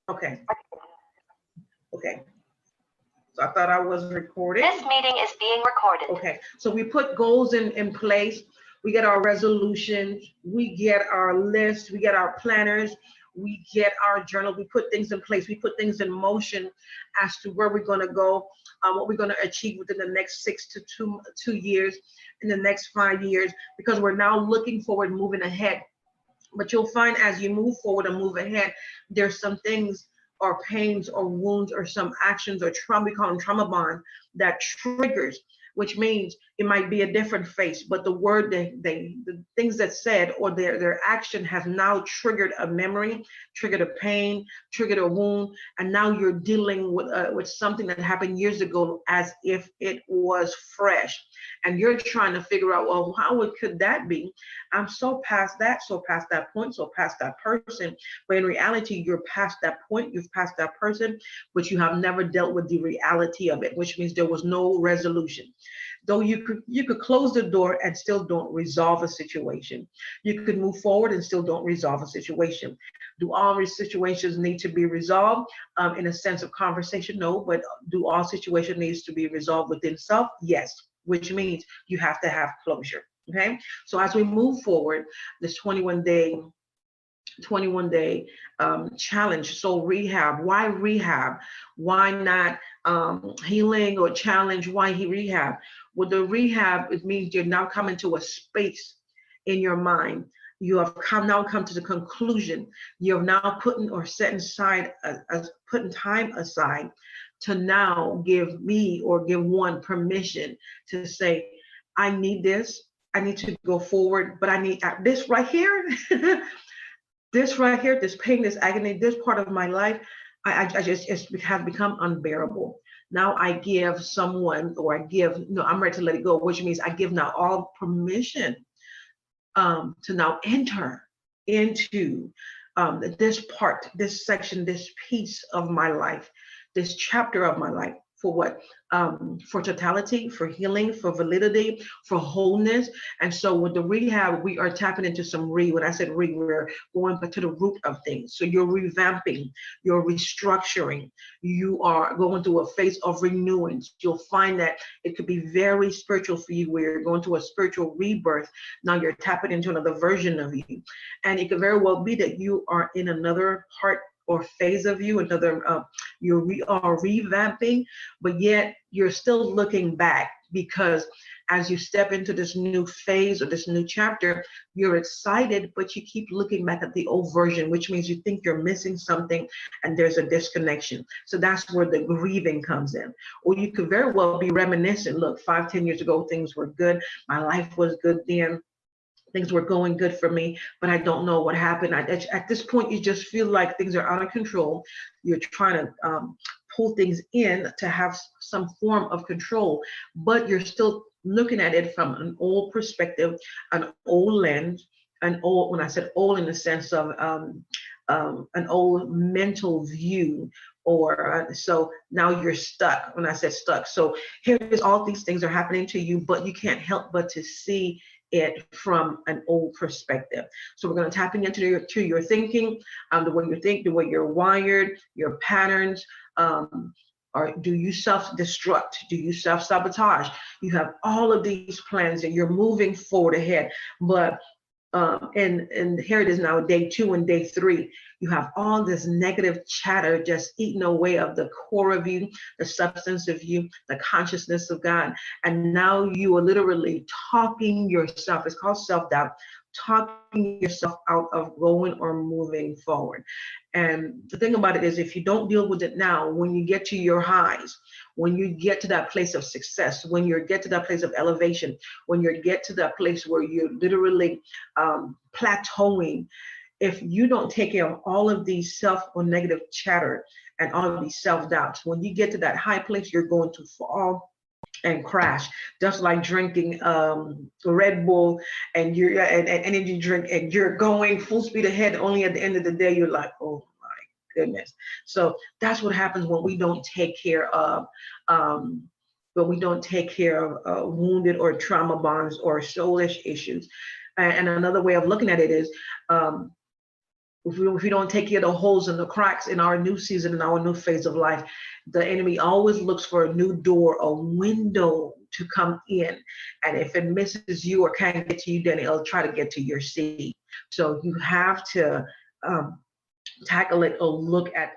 Okay. Okay. So I thought I was recording. This meeting is being recorded. Okay. So we put goals in place. We get our resolutions. We get our list. We get our planners. We get our journal. We put things in place. We put things in motion as to where we're going to go, what we're going to achieve within the next 6 to 2 years, in the next 5 years, because we're now looking forward, moving ahead. But you'll find as you move forward and move ahead, there's some things or pains or wounds or some actions or trauma, we call them trauma bond, that triggers, which means it might be a different face, but the word, the things that said or their action has now triggered a memory, triggered a pain, triggered a wound, and now you're dealing with something that happened years ago as if it was fresh, and you're trying to figure out, well, could that be? I'm so past that point, so past that person. But in reality, you're past that point, you've passed that person, but you have never dealt with the reality of it, which means there was no resolution. Though you could close the door and still don't resolve a situation. You could move forward and still don't resolve a situation. Do all these situations need to be resolved in a sense of conversation? No, but do all situations needs to be resolved within self? Yes, which means you have to have closure. Okay, so as we move forward, this 21-day challenge, Soul Rehab. Why rehab? Why not healing or challenge? Why rehab? With the rehab, it means you're now coming to a space in your mind. You have now come to the conclusion. You have now putting or set aside, putting time aside to now give me or give one permission to say, I need this. I need to go forward, but I need this right here. This right here, this pain, this agony, this part of my life, I just have become unbearable. Now I give someone, or I'm ready to let it go, which means I give now all permission to now enter into this part, this section, this piece of my life, this chapter of my life. For what? For totality, for healing, for validity, for wholeness. And so with the rehab, we are tapping into some when I said we're going back to the root of things. So you're revamping, you're restructuring, you are going through a phase of renewing. You'll find that it could be very spiritual for you, where you're going to a spiritual rebirth. Now you're tapping into another version of you. And it could very well be that you are in another part or phase of you, another you are revamping, but yet you're still looking back, because as you step into this new phase or this new chapter, you're excited, but you keep looking back at the old version, which means you think you're missing something and there's a disconnection. So that's where the grieving comes in. Or you could very well be reminiscent. Look, 5-10 years ago, things were good. My life was good then. Things were going good for me, but I don't know what happened. At this point, you just feel like things are out of control. You're trying to pull things in to have some form of control, but you're still looking at it from an old perspective, an old lens, when I said old in the sense of an old mental view, or so now you're stuck. When I said stuck, so here's all these things are happening to you, but you can't help but to see it from an old perspective. So we're going to tap into your thinking, the way you think, the way you're wired, your patterns. Or do you self-destruct? Do you self-sabotage? You have all of these plans and you're moving forward ahead, but and here it is now, day 2 and day 3. You have all this negative chatter just eating away of the core of you, the substance of you, the consciousness of God. And now you are literally talking yourself. It's called self-doubt. Talking yourself out of going or moving forward. And the thing about it is, if you don't deal with it now, when you get to your highs, when you get to that place of success, when you get to that place of elevation, when you get to that place where you're literally plateauing, if you don't take care of all of these self or negative chatter and all of these self-doubts, when you get to that high place, you're going to fall and crash, just like drinking Red Bull and you're an energy drink and you're going full speed ahead. Only at the end of the day, you're like, oh my goodness. So that's what happens when we don't take care of wounded or trauma bonds or soulish issues. And another way of looking at it is if we don't take care of the holes and the cracks in our new season, in our new phase of life, the enemy always looks for a new door, a window to come in. And if it misses you or can't get to you, then it'll try to get to your seed. So you have to tackle it or look at